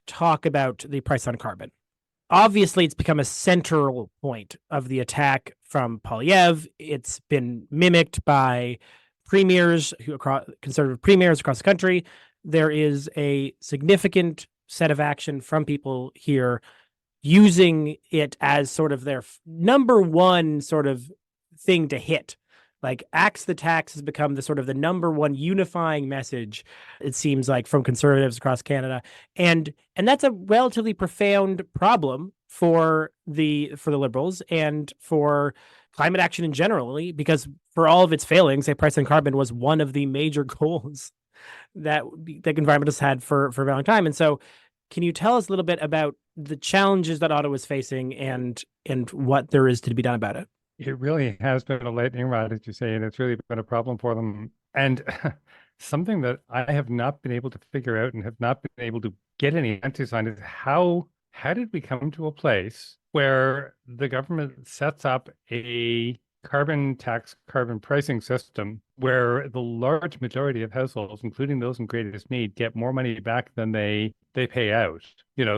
talk about the price on carbon. Obviously, it's become a central point of the attack from Poilievre. It's been mimicked by conservative premiers across the country. There is a significant set of action from people here using it as sort of their number one sort of thing to hit. Like axe the tax has become the sort of the number one unifying message, it seems like, from conservatives across Canada. And that's a relatively profound problem for the Liberals and for climate action in generally, because for all of its failings, a price on carbon was one of the major goals that environmentalists had for a very long time. And so can you tell us a little bit about the challenges that Ottawa is facing and what there is to be done about it? It really has been a lightning rod, as you say, and it's really been a problem for them. And something that I have not been able to figure out and have not been able to get any answers on is how did we come to a place where the government sets up a carbon tax, carbon pricing system where the large majority of households, including those in greatest need, get more money back than they pay out,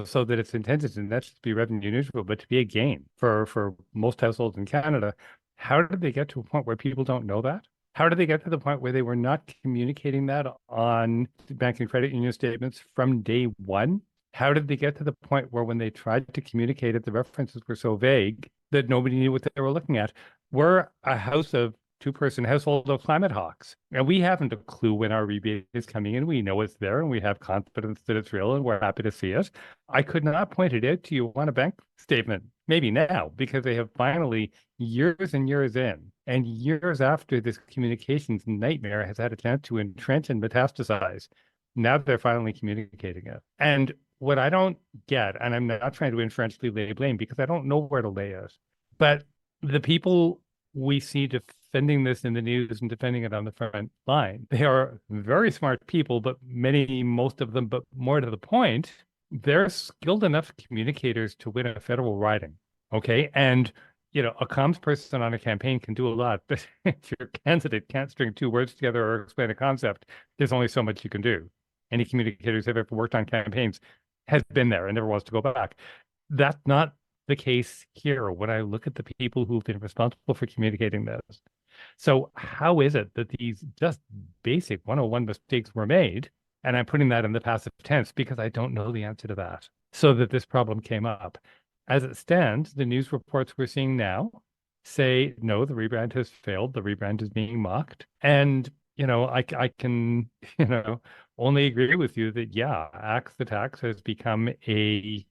so that it's intended to not just be revenue neutral, but to be a gain for most households in Canada. How did they get to a point where people don't know that? How did they get to the point where they were not communicating that on bank and credit union statements from day one? How did they get to the point where when they tried to communicate it, the references were so vague that nobody knew what they were looking at? We're a two-person household of climate hawks, and we haven't a clue when our rebate is coming in. We know it's there, and we have confidence that it's real, and we're happy to see it. I could not point it out to you on a bank statement, maybe now, because they have finally, years and years in, and years after this communications nightmare has had a chance to entrench and metastasize, now they're finally communicating it. And what I don't get, and I'm not trying to inferentially lay blame because I don't know where to lay it, but the people we see defending this in the news and defending it on the front line, they are very smart people, but most of them, but more to the point, they're skilled enough communicators to win a federal riding. Okay. And, a comms person on a campaign can do a lot, but if your candidate can't string two words together or explain a concept, there's only so much you can do. Any communicators who have ever worked on campaigns has been there and never wants to go back. That's not the case here when I look at the people who've been responsible for communicating this. So how is it that these just basic 101 mistakes were made? And I'm putting that in the passive tense because I don't know the answer to that, so that this problem came up. As it stands, the news reports we're seeing now say, no, the rebrand has failed. The rebrand is being mocked. And, I can, only agree with you that, yeah, axe the tax has become a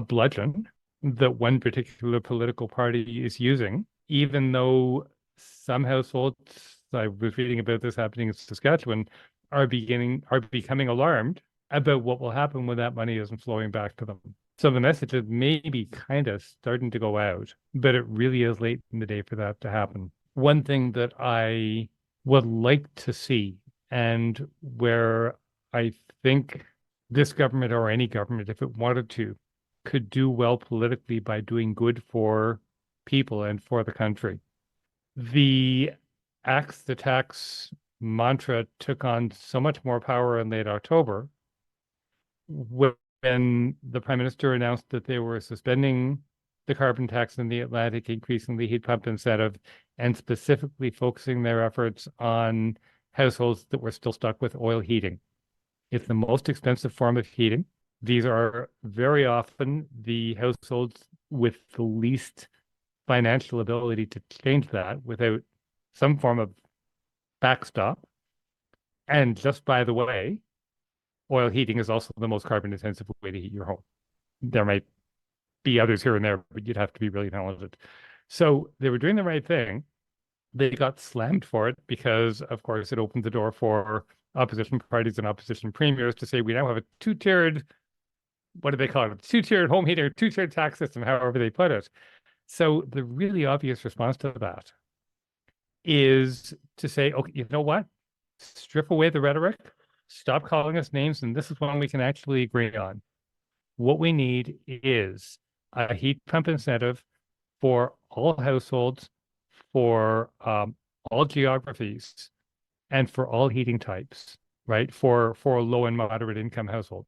bludgeon that one particular political party is using, even though some households, I was reading about this happening in Saskatchewan, are becoming alarmed about what will happen when that money isn't flowing back to them. So the message is maybe kind of starting to go out, but it really is late in the day for that to happen. One thing that I would like to see, and where I think this government or any government, if it wanted to, could do well politically by doing good for people and for the country. The axe the tax mantra took on so much more power in late October when the Prime Minister announced that they were suspending the carbon tax in the Atlantic, increasing the heat pump incentive, and specifically focusing their efforts on households that were still stuck with oil heating. It's the most expensive form of heating. These are very often the households with the least financial ability to change that without some form of backstop. And just by the way, oil heating is also the most carbon intensive way to heat your home. There might be others here and there, but you'd have to be really talented. So they were doing the right thing. They got slammed for it because, of course, it opened the door for opposition parties and opposition premiers to say we now have a two-tiered, what do they call it? Two-tiered home heating or two-tiered tax system, however they put it. So the really obvious response to that is to say, okay, you know what? Strip away the rhetoric, stop calling us names, and this is one we can actually agree on. What we need is a heat pump incentive for all households, for all geographies, and for all heating types, right? For low and moderate income households.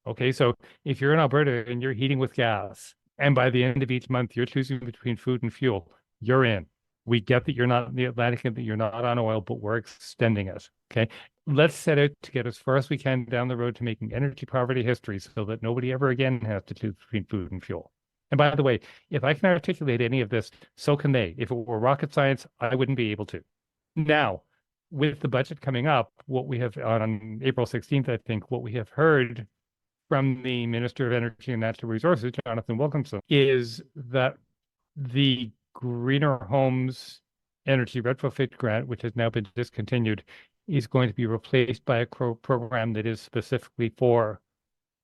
Okay, so if you're in Alberta and you're heating with gas, and by the end of each month you're choosing between food and fuel, you're in. We get that you're not in the Atlantic and that you're not on oil, but we're extending it. Okay, let's set out to get as far as we can down the road to making energy poverty history so that nobody ever again has to choose between food and fuel. And by the way, if I can articulate any of this, so can they. If it were rocket science, I wouldn't be able to. Now, with the budget coming up, what we have on April 16th, I think, what we have heard from the Minister of Energy and Natural Resources, Jonathan Wilkinson, is that the Greener Homes Energy Retrofit Grant, which has now been discontinued, is going to be replaced by a program that is specifically for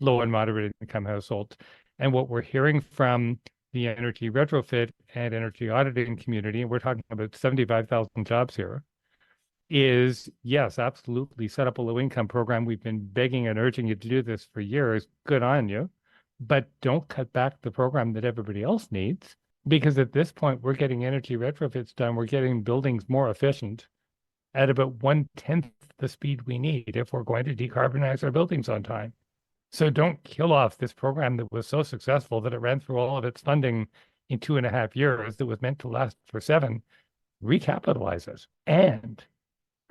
low and moderate income households. And what we're hearing from the energy retrofit and energy auditing community, and we're talking about 75,000 jobs here, is yes, absolutely set up a low income program. We've been begging and urging you to do this for years. Good on you. But don't cut back the program that everybody else needs, because at this point, we're getting energy retrofits done. We're getting buildings more efficient at about 1/10 the speed we need if we're going to decarbonize our buildings on time. So don't kill off this program that was so successful that it ran through all of its funding in 2.5 years that was meant to last for 7. Recapitalize it and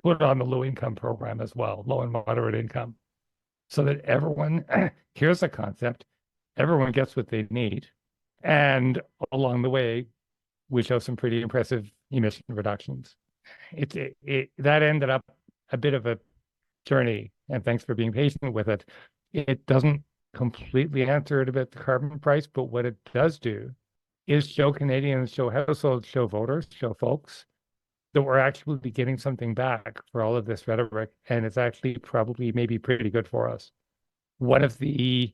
put on the low income program as well, low and moderate income, so that everyone here's a concept, everyone gets what they need. And along the way, we show some pretty impressive emission reductions. That ended up a bit of a journey, and thanks for being patient with it. It doesn't completely answer it about the carbon price, but what it does do is show Canadians, show households, show voters, show folks that we're actually getting something back for all of this rhetoric, and it's actually probably maybe pretty good for us. One of the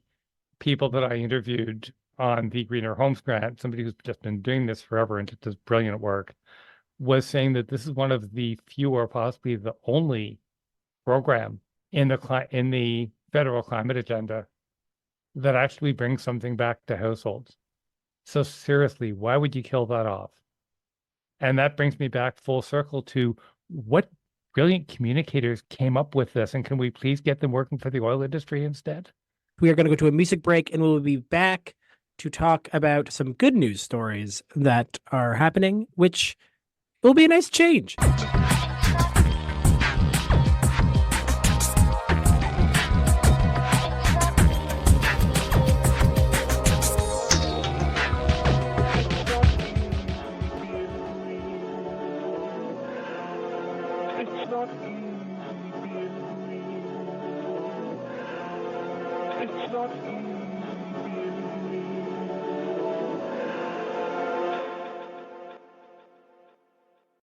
people that I interviewed on the Greener Homes Grant, somebody who's just been doing this forever and just does brilliant work, was saying that this is one of the few or possibly the only program in the federal climate agenda that actually brings something back to households. So seriously, why would you kill that off? And that brings me back full circle to what brilliant communicators came up with this, and can we please get them working for the oil industry instead? We are going to go to a music break, and we'll be back to talk about some good news stories that are happening, which will be a nice change. It's not easy.